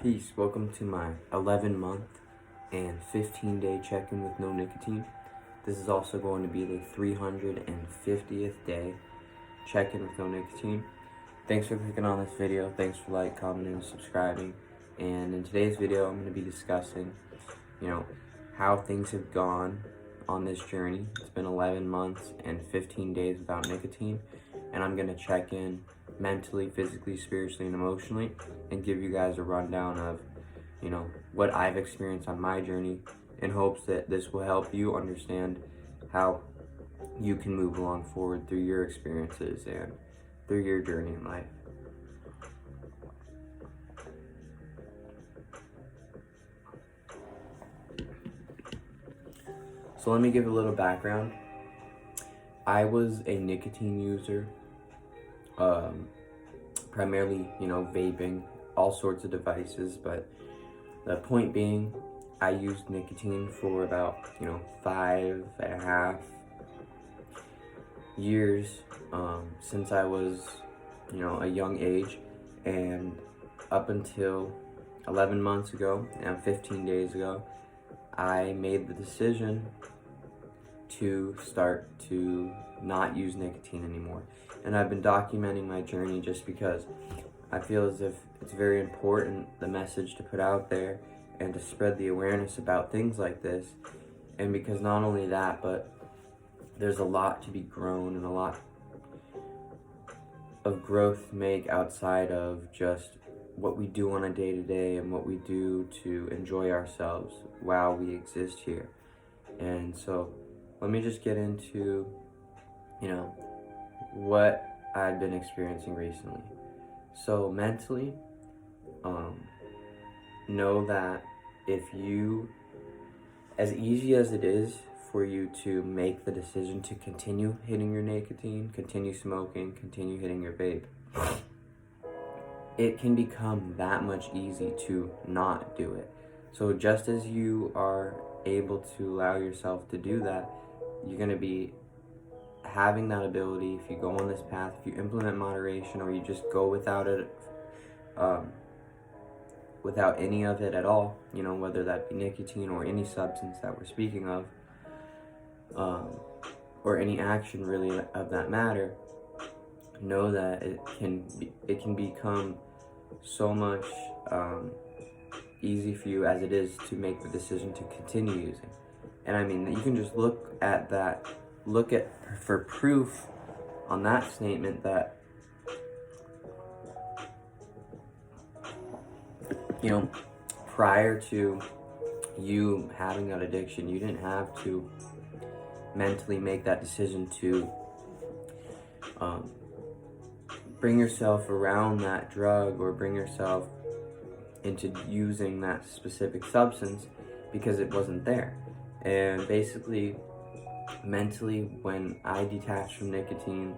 Peace. Welcome to my 11-month and 15-day check-in with No Nicotine. This is also going to be the 350th day check-in with No Nicotine. Thanks for clicking on this video. Thanks for commenting, and subscribing. And in today's video, I'm going to be discussing, how things have gone on this journey. It's been 11 months and 15 days without nicotine, and I'm going to check in mentally, physically, spiritually, and emotionally, and give you guys a rundown of, what I've experienced on my journey, in hopes that this will help you understand how you can move along forward through your experiences and through your journey in life. So let me give a little background. I was a nicotine user, primarily, vaping, all sorts of devices, but the point being, I used nicotine for about, 5.5 years, since I was, a young age, and up until 11 months ago and 15 days ago, I made the decision to start to not use nicotine anymore. And I've been documenting my journey just because I feel as if it's very important, the message to put out there and to spread the awareness about things like this. And because not only that, but there's a lot to be grown and a lot of growth to make outside of just what we do on a day-to-day and what we do to enjoy ourselves while we exist here. And so let me just get into, what I've been experiencing recently. So mentally, know that if you, as easy as it is for you to make the decision to continue hitting your nicotine, continue smoking, continue hitting your vape, it can become that much easy to not do it. So just as you are able to allow yourself to do that, you're going to be having that ability if you go on this path, if you implement moderation, or you just go without it, without any of it at all, whether that be nicotine or any substance that we're speaking of, or any action really of that matter. Know that it can become so much easy for you as it is to make the decision to continue using. And I mean, you can just look at for proof on that statement that, prior to you having that addiction, you didn't have to mentally make that decision to bring yourself around that drug or bring yourself into using that specific substance, because it wasn't there. And basically, mentally, when I detached from nicotine,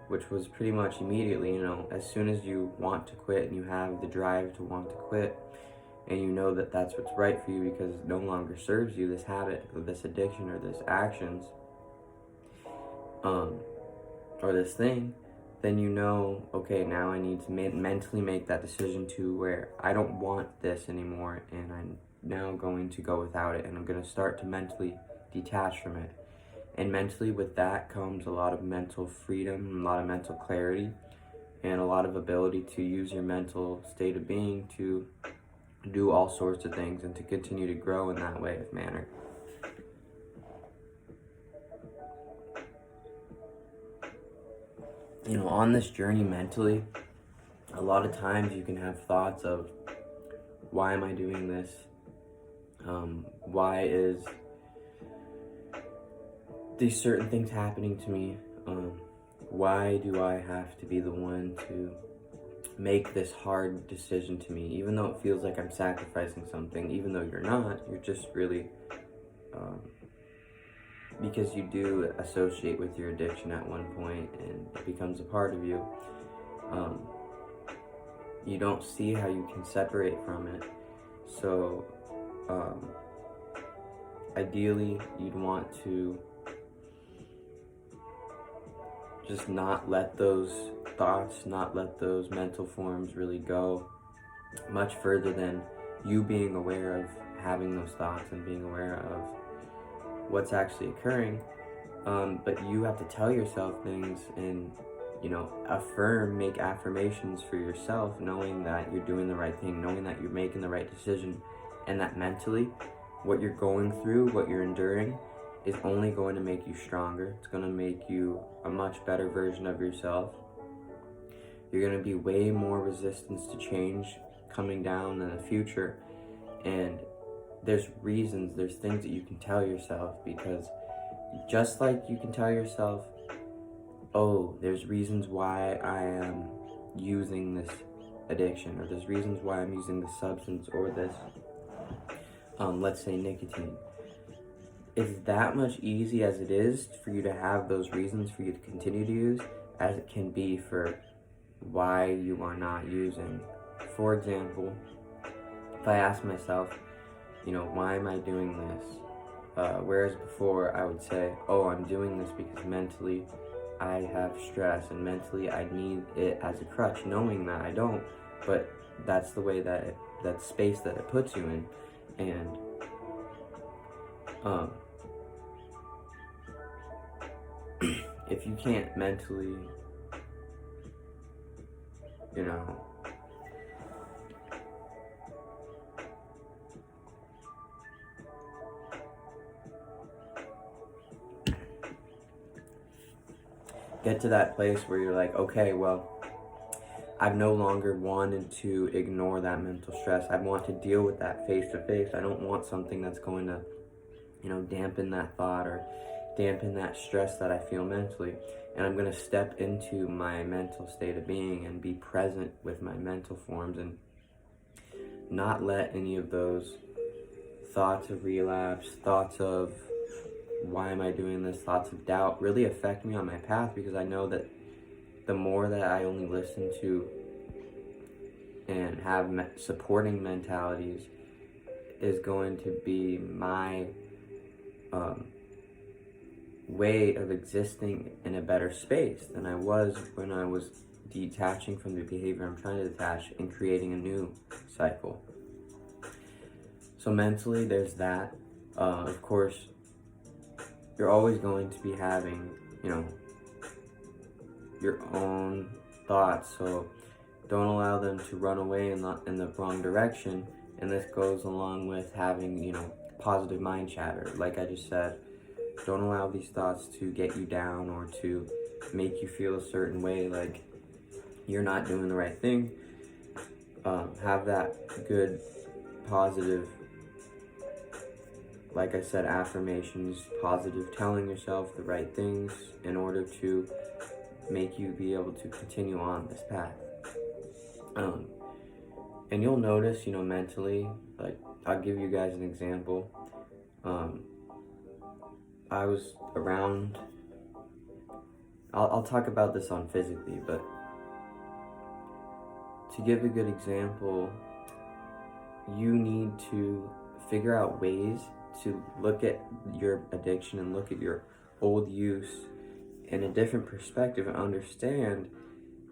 which was pretty much immediately, as soon as you want to quit and you have the drive to want to quit, and you know that that's what's right for you because it no longer serves you, this habit or this addiction or this actions, or this thing, then okay, now I need to mentally make that decision to where I don't want this anymore, and I'm now going to go without it, and I'm going to start to mentally detach from it. And mentally, with that comes a lot of mental freedom, a lot of mental clarity, and a lot of ability to use your mental state of being to do all sorts of things and to continue to grow in that way of manner. On this journey mentally, a lot of times you can have thoughts of, why am I doing this? Why is these certain things happening to me? Why do I have to be the one to make this hard decision to me, even though it feels like I'm sacrificing something, even though you're not, you're just really, because you do associate with your addiction at one point and it becomes a part of you, you don't see how you can separate from it. So ideally, you'd want to just not let those thoughts, not let those mental forms really go, much further than you being aware of having those thoughts and being aware of what's actually occurring. But you have to tell yourself things and, make affirmations for yourself, knowing that you're doing the right thing, knowing that you're making the right decision, and that mentally, what you're going through, what you're enduring, is only going to make you stronger. It's going to make you a much better version of yourself. You're going to be way more resistance to change coming down in the future. And there's reasons, there's things that you can tell yourself, because just like you can tell yourself, oh, there's reasons why I am using this addiction, or there's reasons why I'm using this substance, or this, let's say nicotine. It's that much easy as it is for you to have those reasons for you to continue to use, as it can be for why you are not using. For example, if I ask myself, why am I doing this? Whereas before I would say, oh, I'm doing this because mentally I have stress, and mentally I need it as a crutch, knowing that I don't, but that's the way that that space that it puts you in. And if you can't mentally, get to that place where you're like, okay, well, I've no longer wanted to ignore that mental stress. I want to deal with that face to face. I don't want something that's going to, dampen that thought or dampen that stress that I feel mentally. And I'm going to step into my mental state of being and be present with my mental forms, and not let any of those thoughts of relapse, thoughts of why am I doing this, thoughts of doubt really affect me on my path, because I know that the more that I only listen to and have supporting mentalities is going to be my way of existing in a better space than I was when I was detaching from the behavior I'm trying to detach and creating a new cycle. So mentally, there's that. Of course, you're always going to be having, your own thoughts, so don't allow them to run away in the wrong direction. And this goes along with having, positive mind chatter. Like I just said, don't allow these thoughts to get you down or to make you feel a certain way, like you're not doing the right thing. Have that good, positive, like I said, affirmations, positive, telling yourself the right things in order to make you be able to continue on this path. And you'll notice, mentally, like, I'll give you guys an example. I was around, I'll talk about this on physically, but to give a good example, you need to figure out ways to look at your addiction and look at your old use in a different perspective, and understand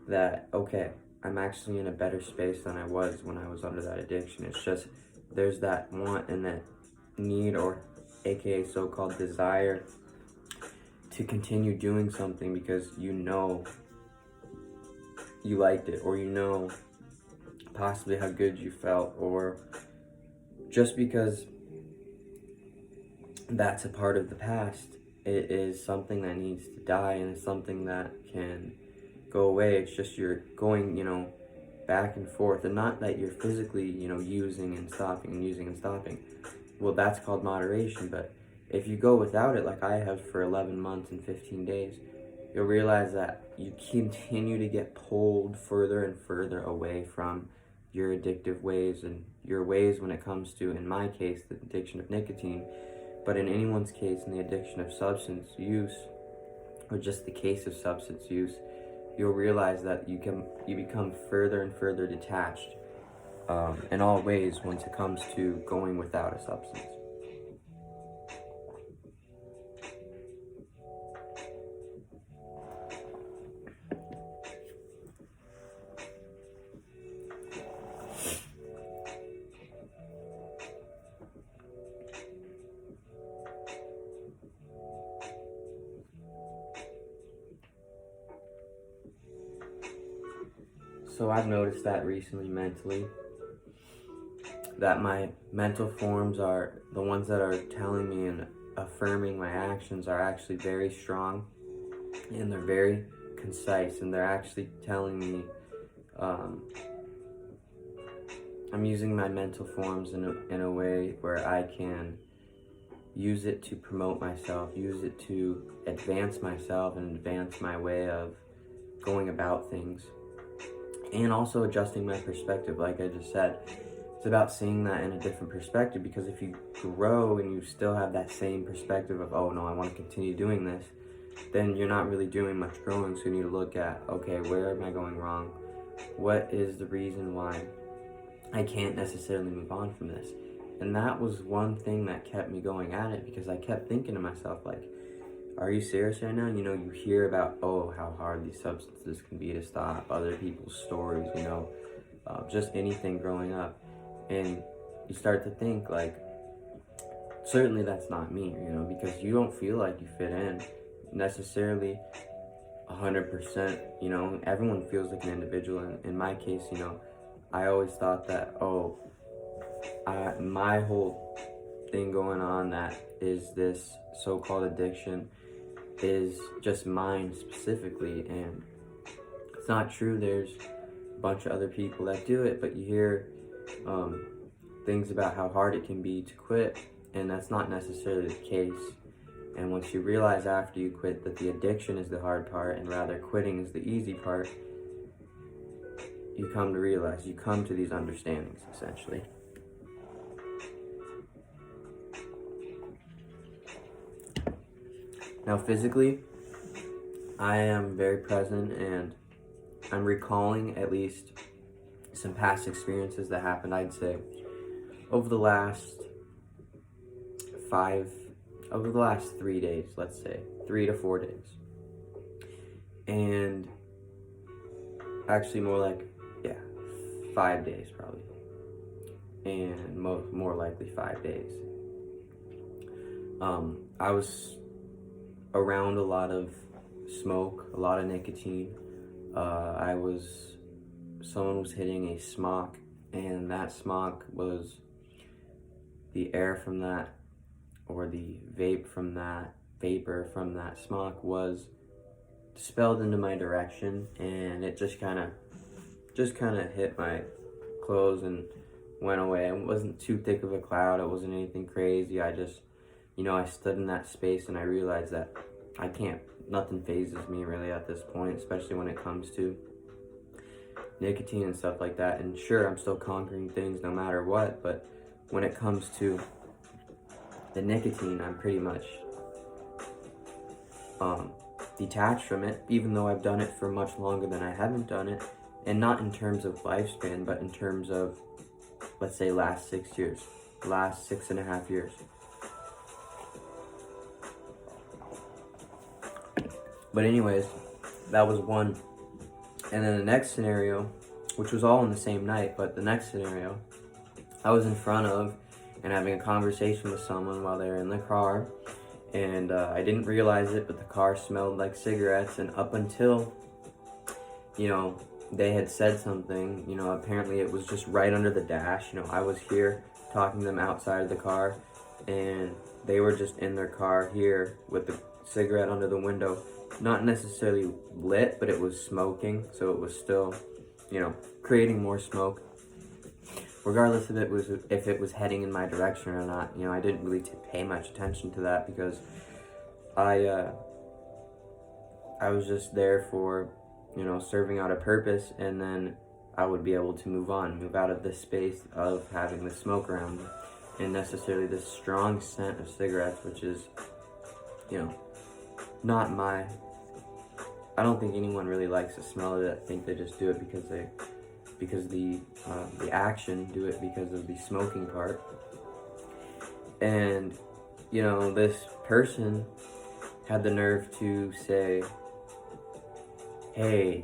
that, okay, I'm actually in a better space than I was when I was under that addiction. It's just there's that want and that need, or aka so-called desire, to continue doing something because you liked it, or possibly how good you felt, or just because that's a part of the past. It is something that needs to die, and it's something that can go away. It's just you're going, back and forth, and not that you're physically, using and stopping and using and stopping. Well, that's called moderation. But if you go without it, like I have for 11 months and 15 days, you'll realize that you continue to get pulled further and further away from your addictive ways, and your ways when it comes to, in my case, the addiction of nicotine, but in anyone's case, in the addiction of substance use, or just the case of substance use, you'll realize that you become further and further detached in all ways once it comes to going without a substance. So I've noticed that recently mentally, that my mental forms are the ones that are telling me and affirming my actions are actually very strong, and they're very concise, and they're actually telling me I'm using my mental forms in a way where I can use it to promote myself, use it to advance myself and advance my way of going about things, and also adjusting my perspective. Like I just said, it's about seeing that in a different perspective, because if you grow and you still have that same perspective of, oh no, I want to continue doing this, then you're not really doing much growing. So you need to look at, okay, where am I going wrong? What is the reason why I can't necessarily move on from this? And that was one thing that kept me going at it, because I kept thinking to myself, like, are you serious right now? You know, you hear about, oh, how hard these substances can be to stop, other people's stories, you know, just anything growing up. And you start to think, like, certainly that's not me, you know, because you don't feel like you fit in necessarily 100%, you know. Everyone feels like an individual. And in my case, you know, I always thought that, my whole thing going on that is this so-called addiction is just mine specifically, and it's not true. There's a bunch of other people that do it, but you hear things about how hard it can be to quit, and that's not necessarily the case. And once you realize after you quit that the addiction is the hard part and rather quitting is the easy part, you come to realize, you come to these understandings essentially. Now physically, I am very present, and I'm recalling at least some past experiences that happened, I'd say, over the last 3 days, let's say, 3 to 4 days. And actually more like, 5 days probably. And more likely 5 days. I was around a lot of smoke, a lot of nicotine. Someone was hitting a smoke, and that smoke was the air from that, or the vapor from that smoke was dispelled into my direction, and it just kind of hit my clothes and went away. It wasn't too thick of a cloud. It wasn't anything crazy. I just, I stood in that space and I realized that nothing phases me really at this point, especially when it comes to nicotine and stuff like that. And sure, I'm still conquering things no matter what, but when it comes to the nicotine, I'm pretty much detached from it, even though I've done it for much longer than I haven't done it. And not in terms of lifespan, but in terms of, let's say, last 6.5 years. But anyways, that was one. And then the next scenario, which was all in the same night, but the next scenario, I was in front of and having a conversation with someone while they were in the car, and I didn't realize it, but the car smelled like cigarettes. And up until, they had said something, apparently it was just right under the dash. I was here talking to them outside of the car, and they were just in their car here with the cigarette under the window. Not necessarily lit, but it was smoking, so it was still, creating more smoke. Regardless if it was heading in my direction or not, I didn't really pay much attention to that, because I was just there for, serving out a purpose, and then I would be able to move out of this space of having the smoke around me, and necessarily this strong scent of cigarettes, which is, not I don't think anyone really likes the smell of it. I think they just do it because the action do it because of the smoking part. And, this person had the nerve to say, hey,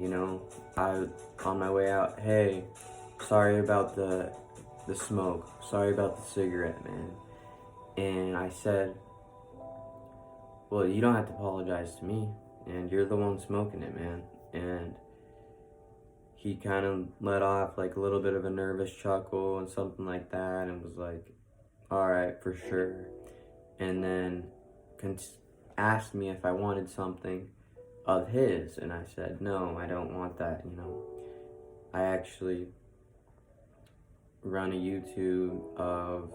on my way out, hey, sorry about the smoke, sorry about the cigarette, man. And I said, well, you don't have to apologize to me, and you're the one smoking it, man. And he kind of let off like a little bit of a nervous chuckle and something like that, and was like, all right, for sure. And then asked me if I wanted something of his, and I said, no, I don't want that, you know. I actually run a YouTube of,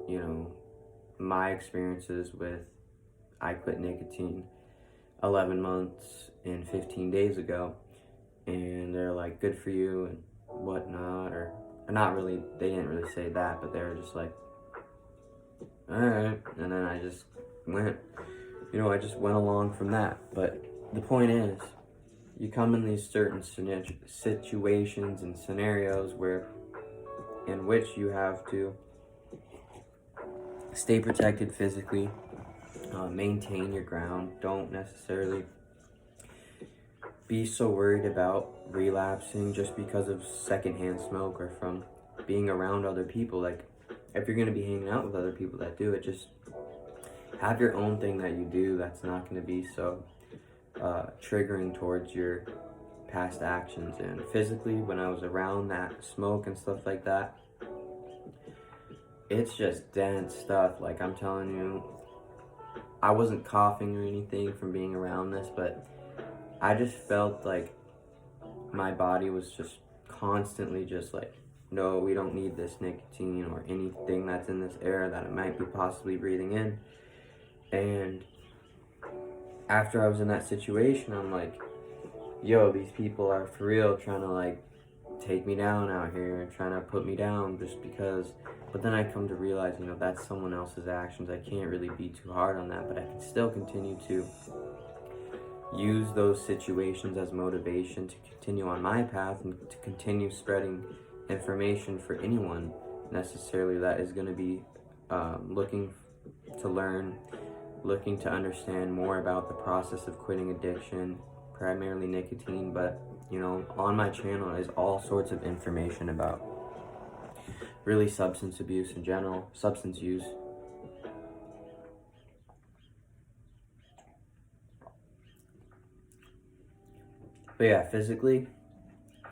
you know, my experiences with I quit nicotine 11 months and 15 days ago, and they're like, good for you and whatnot, or not really, they didn't really say that, but they were just like, all right. And then I just went, you know, I just went along from that. But the point is, you come in these certain situations and scenarios in which you have to stay protected physically, maintain your ground. Don't necessarily be so worried about relapsing just because of secondhand smoke or from being around other people. Like, if you're going to be hanging out with other people that do it, just have your own thing that you do that's not going to be so triggering towards your past actions. And physically, when I was around that smoke and stuff like that, it's just dense stuff. Like, I'm telling you, I wasn't coughing or anything from being around this, but I just felt like my body was just constantly just like, no, we don't need this nicotine or anything that's in this air that it might be possibly breathing in. And after I was in that situation, I'm like, yo, these people are for real trying to like take me down out here and trying to put me down just because. But then I come to realize, you know, that's someone else's actions. I can't really be too hard on that, but I can still continue to use those situations as motivation to continue on my path and to continue spreading information for anyone necessarily that is going to be looking to learn, looking to understand more about the process of quitting addiction, primarily nicotine. But, you know, on my channel is all sorts of information about really substance abuse in general, substance use. But yeah, physically,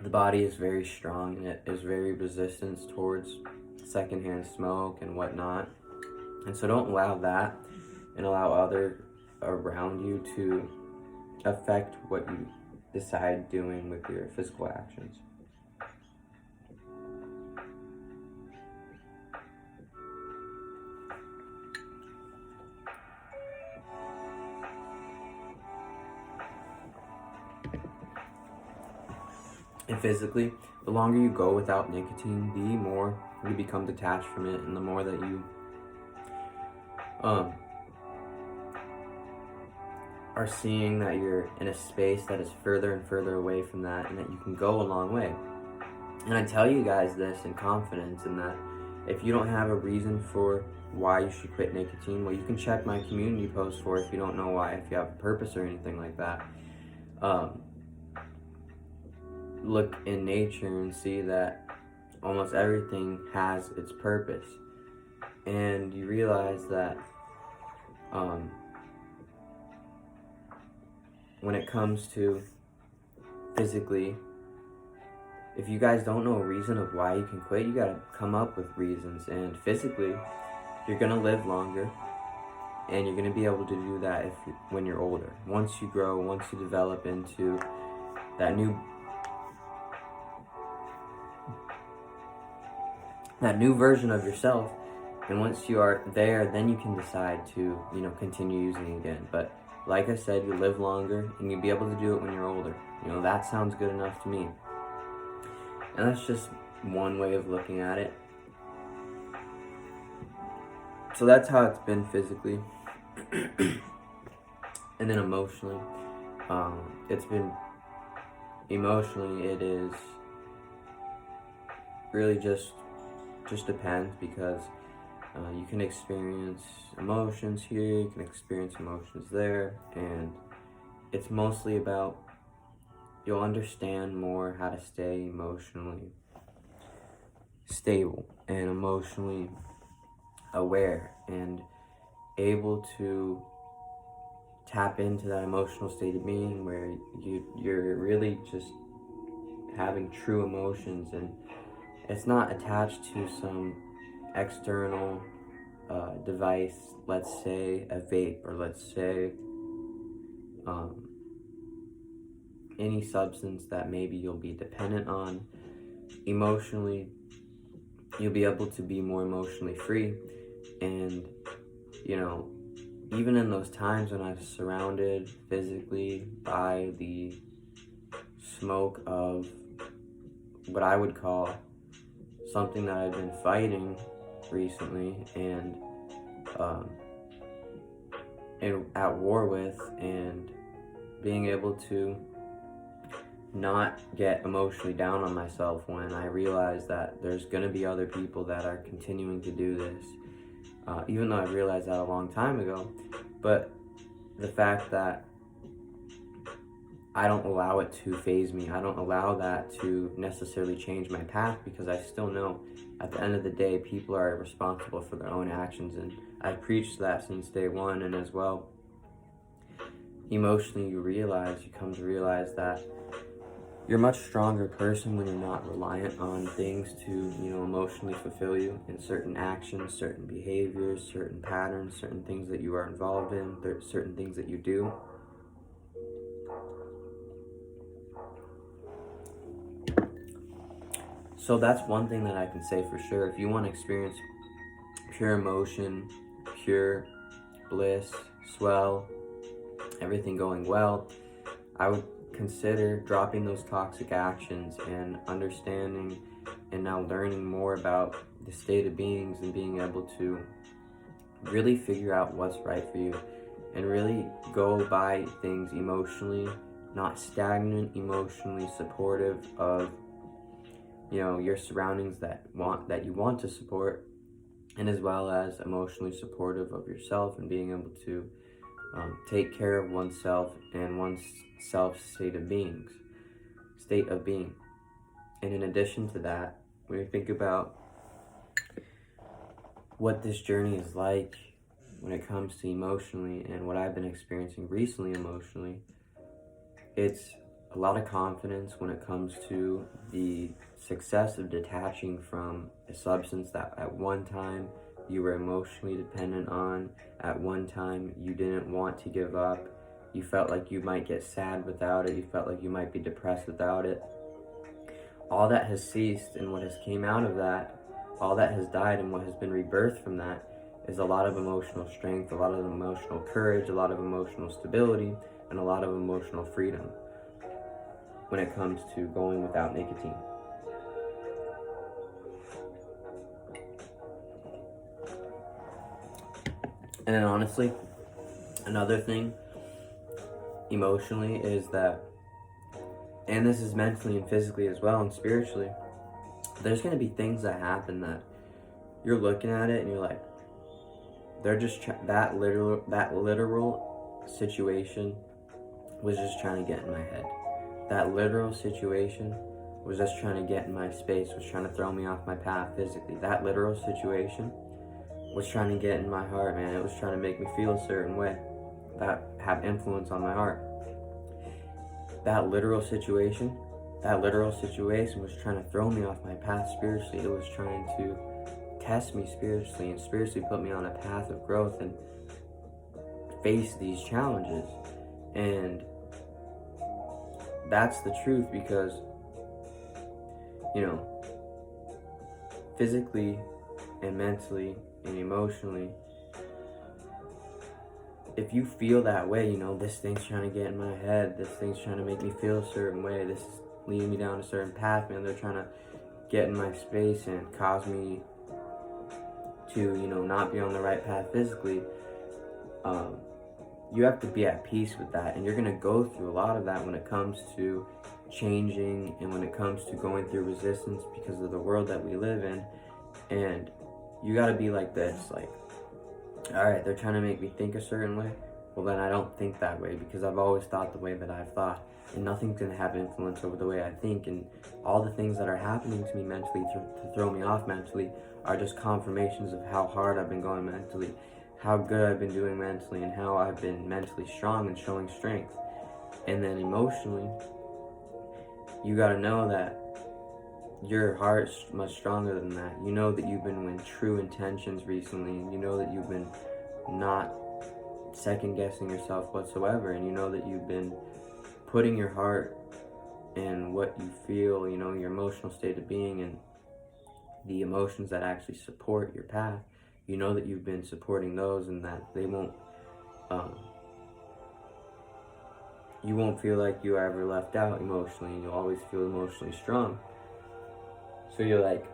the body is very strong and it is very resistant towards secondhand smoke and whatnot. And so don't allow that and allow others around you to affect what you decide doing with your physical actions. And physically, the longer you go without nicotine, the more you become detached from it, and the more that you are seeing that you're in a space that is further and further away from that, and that you can go a long way. And I tell you guys this in confidence, in that if you don't have a reason for why you should quit nicotine, well, you can check my community post for it if you don't know why, if you have a purpose or anything like that. Look in nature and see that almost everything has its purpose, and you realize that when it comes to physically, if you guys don't know a reason of why you can quit, you gotta come up with reasons. And physically, you're gonna live longer, and you're gonna be able to do that when you're older. Once you grow, once you develop into that new version of yourself, and once you are there, then you can decide to, you know, continue using again. But like I said, you live longer and you'll be able to do it when you're older. You know, that sounds good enough to me. And that's just one way of looking at it. So that's how it's been physically. And then emotionally, it's been emotionally, it is really just depends, because you can experience emotions here, you can experience emotions there, and it's mostly about, you'll understand more how to stay emotionally stable and emotionally aware and able to tap into that emotional state of being where you're really just having true emotions, and it's not attached to some external device, let's say a vape, or let's say any substance that maybe you'll be dependent on. Emotionally, you'll be able to be more emotionally free. And even in those times when I was surrounded physically by the smoke of what I would call something that I've been fighting recently and at war with, and being able to not get emotionally down on myself when I realize that there's going to be other people that are continuing to do this, even though I realized that a long time ago. But the fact that I don't allow it to phase me, I don't allow that to necessarily change my path, because I still know at the end of the day people are responsible for their own actions, and I've preached that since day one. And as well, emotionally you come to realize that you're a much stronger person when you're not reliant on things to, emotionally fulfill you in certain actions, certain behaviors, certain patterns, certain things that you are involved in, certain things that you do. So that's one thing that I can say for sure. If you want to experience pure emotion, pure bliss, swell, everything going well, I would consider dropping those toxic actions and understanding and now learning more about the state of beings, and being able to really figure out what's right for you and really go by things emotionally, not stagnant, emotionally supportive of your surroundings that you want to support, and as well as emotionally supportive of yourself, and being able to take care of oneself and one's state of being. And in addition to that, when you think about what this journey is like when it comes to emotionally, and what I've been experiencing recently emotionally, it's a lot of confidence when it comes to the success of detaching from a substance that at one time you were emotionally dependent on, at one time you didn't want to give up, you felt like you might get sad without it, you felt like you might be depressed without it. All that has ceased, and what has came out of that, all that has died, and what has been rebirthed from that is a lot of emotional strength, a lot of emotional courage, a lot of emotional stability, and a lot of emotional freedom when it comes to going without nicotine. And then honestly, another thing emotionally is that, and this is mentally and physically as well and spiritually, there's going to be things that happen that you're looking at it and you're like, they're just that literal situation was just trying to get in my head. That literal situation was just trying to get in my space, was trying to throw me off my path physically. That literal situation was trying to get in my heart, man. It was trying to make me feel a certain way that have influence on my heart. That literal situation was trying to throw me off my path spiritually. It was trying to test me spiritually, and spiritually put me on a path of growth and face these challenges. And that's the truth, because physically and mentally and emotionally, if you feel that way, this thing's trying to get in my head, this thing's trying to make me feel a certain way, this is leading me down a certain path, man, they're trying to get in my space and cause me to, not be on the right path physically, you have to be at peace with that. And you're going to go through a lot of that when it comes to changing, and when it comes to going through resistance because of the world that we live in. And you got to be like this, like, all right, they're trying to make me think a certain way. Well, then I don't think that way, because I've always thought the way that I've thought, and nothing's going to have influence over the way I think. And all the things that are happening to me mentally to throw me off mentally are just confirmations of how hard I've been going mentally, how good I've been doing mentally, and how I've been mentally strong and showing strength. And then emotionally, you got to know that your heart's much stronger than that. You know that you've been with true intentions recently, and you know that you've been not second guessing yourself whatsoever, and you know that you've been putting your heart and what you feel, you know, your emotional state of being and the emotions that actually support your path. You know that you've been supporting those, and that they won't you won't feel like you are ever left out emotionally, and you'll always feel emotionally strong. So you're like,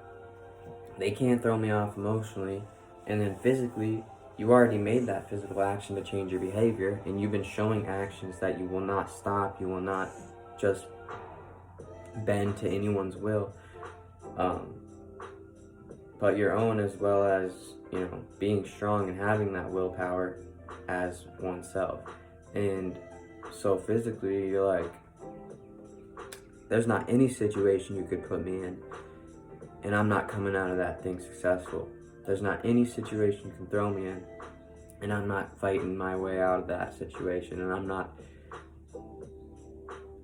they can't throw me off emotionally. And then physically, you already made that physical action to change your behavior, and you've been showing actions that you will not stop, you will not just bend to anyone's will, but your own, as well as, you know, being strong and having that willpower as oneself. And so physically, you're like, there's not any situation you could put me in, and I'm not coming out of that thing successful. There's not any situation you can throw me in, and I'm not fighting my way out of that situation, and I'm not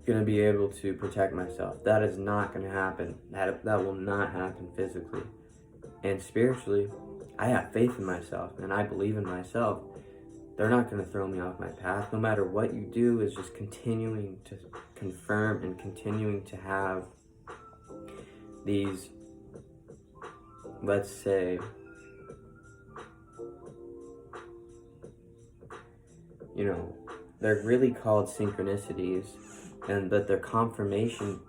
gonna be able to protect myself. That is not gonna happen. That will not happen physically. And spiritually, I have faith in myself, and I believe in myself. They're not gonna throw me off my path. No matter what you do, is just continuing to confirm and continuing to have these, let's say, you know, they're really called synchronicities, and that they're confirming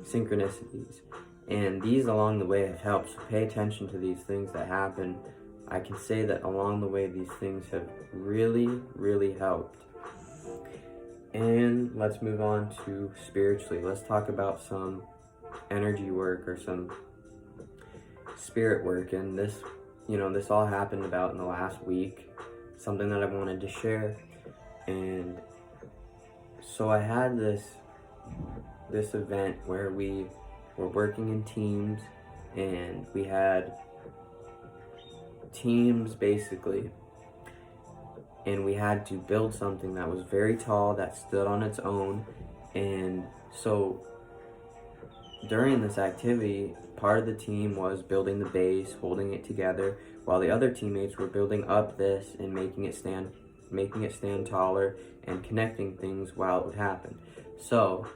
synchronicities. And these along the way have helped. So pay attention to these things that happen. I can say that along the way, these things have really, really helped. And let's move on to spiritually. Let's talk about some energy work or some spirit work. And this, you know, this all happened about in the last week, something that I wanted to share. And so I had this event where we were working in teams, and we had teams basically, and we had to build something that was very tall, that stood on its own. And so during this activity, part of the team was building the base, holding it together, while the other teammates were building up this and making it stand taller and connecting things while it would happen. So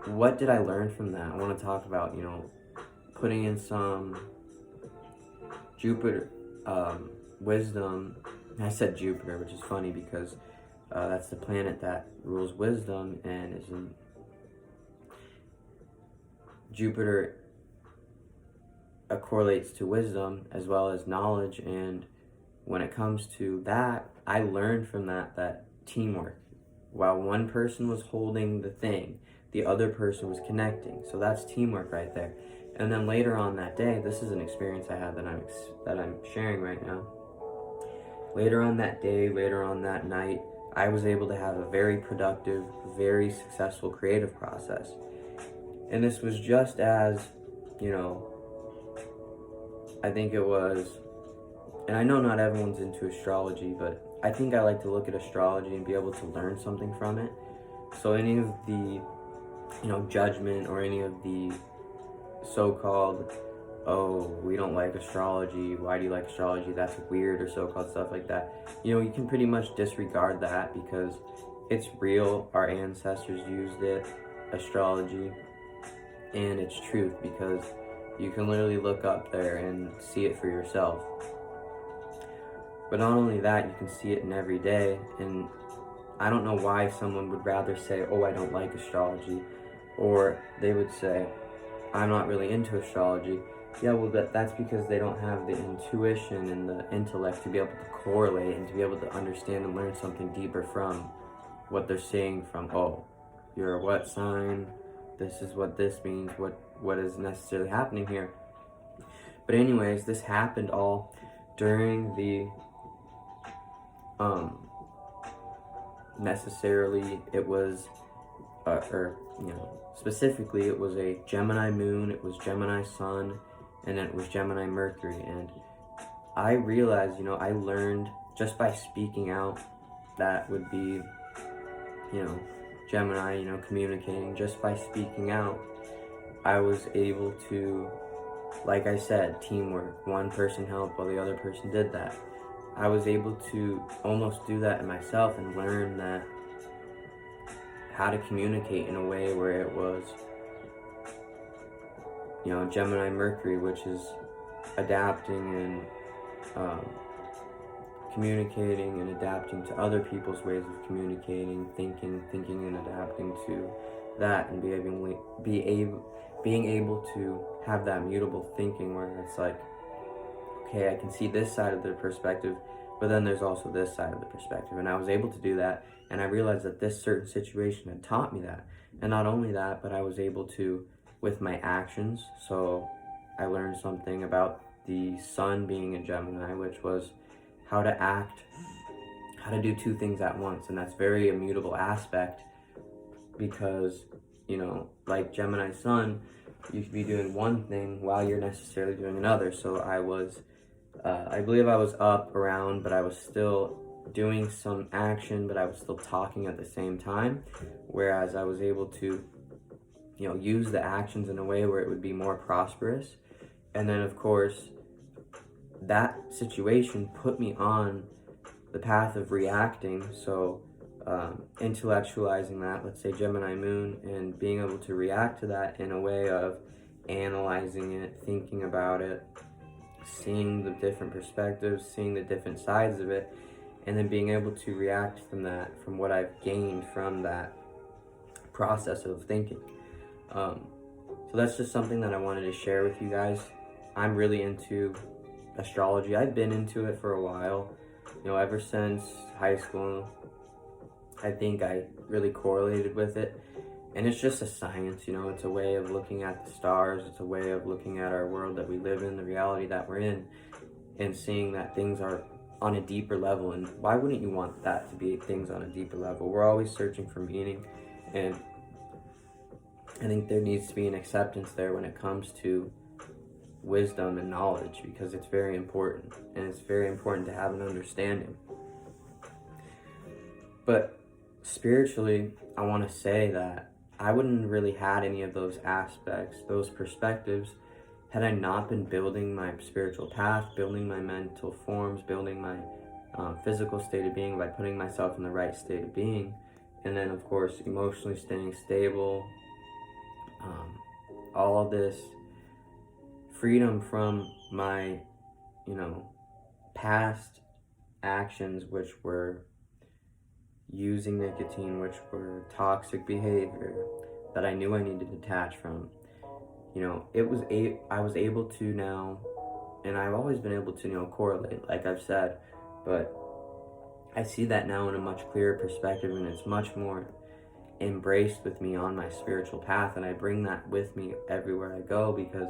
what did I learn from that? I want to talk about, you know, putting in some Jupiter wisdom. I said Jupiter, which is funny because that's the planet that rules wisdom, and is in Jupiter correlates to wisdom as well as knowledge. And when it comes to that, I learned from that teamwork. While one person was holding the thing, the other person was connecting. So that's teamwork right there. And then later on that day, this is an experience I had that I'm sharing right now. Later on that day, later on that night, I was able to have a very productive, very successful creative process. And this was just as, you know, I think it was, and I know not everyone's into astrology, but I think I like to look at astrology and be able to learn something from it. So any of the, you know, judgment or any of the so-called, oh, we don't like astrology, why do you like astrology, that's weird, or so-called stuff like that, you know, you can pretty much disregard that because it's real. Our ancestors used it, astrology, and it's truth, because you can literally look up there and see it for yourself. But not only that, you can see it in every day. And I don't know why someone would rather say, oh, I don't like astrology, or they would say, I'm not really into astrology. Yeah, well, that's because they don't have the intuition and the intellect to be able to correlate and to be able to understand and learn something deeper from what they're seeing from, oh, you're a what sign, this is what this means, what is necessarily happening here. But anyways, this happened all during the necessarily it was or you know, specifically it was a Gemini moon, it was Gemini sun, and then it was Gemini Mercury. And I realized, you know, I learned just by speaking out that would be Gemini, communicating just by speaking out. I was able to, like I said, teamwork. One person helped while the other person did that. I was able to almost do that in myself and learn that how to communicate in a way where it was, Gemini Mercury, which is adapting and communicating and adapting to other people's ways of communicating, thinking and adapting to that, and being able to have that mutable thinking where it's like, okay, I can see this side of the perspective, but then there's also this side of the perspective. And I was able to do that, and I realized that this certain situation had taught me that. And not only that, but I was able to, with my actions, so I learned something about the sun being a Gemini, which was how to act, how to do two things at once. And that's very immutable aspect because, like Gemini sun, you could be doing one thing while you're necessarily doing another. So I believe I was up around, but I was still doing some action, but I was still talking at the same time. Whereas I was able to, use the actions in a way where it would be more prosperous. And then, of course, that situation put me on the path of reacting. So intellectualizing that, let's say Gemini moon, and being able to react to that in a way of analyzing it, thinking about it, seeing the different perspectives, seeing the different sides of it, and then being able to react from what I've gained from that process of thinking. So that's just something that I wanted to share with you guys. I'm really into astrology. I've been into it for a while, ever since high school. I think I really correlated with it. And it's just a science, it's a way of looking at the stars. It's a way of looking at our world that we live in, the reality that we're in, and seeing that things are on a deeper level. And why wouldn't you want that to be things on a deeper level? We're always searching for meaning. And I think there needs to be an acceptance there when it comes to wisdom and knowledge, because it's very important. And it's very important to have an understanding. But spiritually, I want to say that I wouldn't really had any of those aspects, those perspectives, had I not been building my spiritual path, building my mental forms, building my physical state of being by putting myself in the right state of being, and then of course emotionally staying stable, all of this freedom from my, past actions, which were using nicotine, which were toxic behavior that I knew I needed to detach from. I was able to now, and I've always been able to, correlate, like I've said, but I see that now in a much clearer perspective, and it's much more embraced with me on my spiritual path, and I bring that with me everywhere I go, because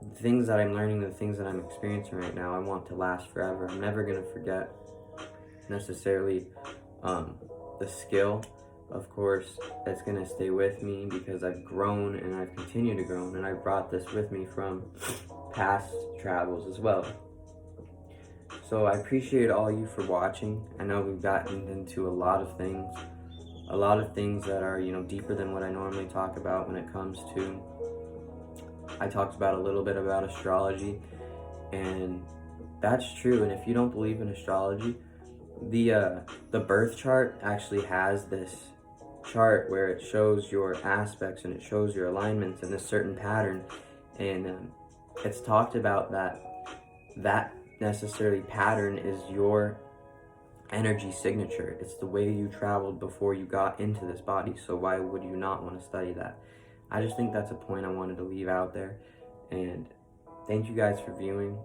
the things that I'm learning, the things that I'm experiencing right now, I want to last forever. I'm never going to forget necessarily the skill, of course, that's going to stay with me, because I've grown and I've continued to grow, and I've brought this with me from past travels as well. So I appreciate all you for watching. I know we've gotten into a lot of things that are, deeper than what I normally talk about when it comes to, I talked about a little bit about astrology, and that's true. And if you don't believe in astrology, the birth chart actually has this chart where it shows your aspects and it shows your alignments in a certain pattern, and it's talked about that necessarily pattern is your energy signature. It's the way you traveled before you got into this body. So why would you not want to study that? I just think that's a point I wanted to leave out there. And thank you guys for viewing.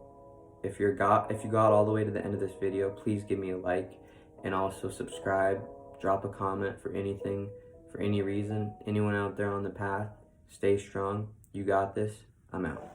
If you got all the way to the end of this video, please give me a like, and also subscribe. Drop a comment for anything, for any reason. Anyone out there on the path, stay strong. You got this. I'm out.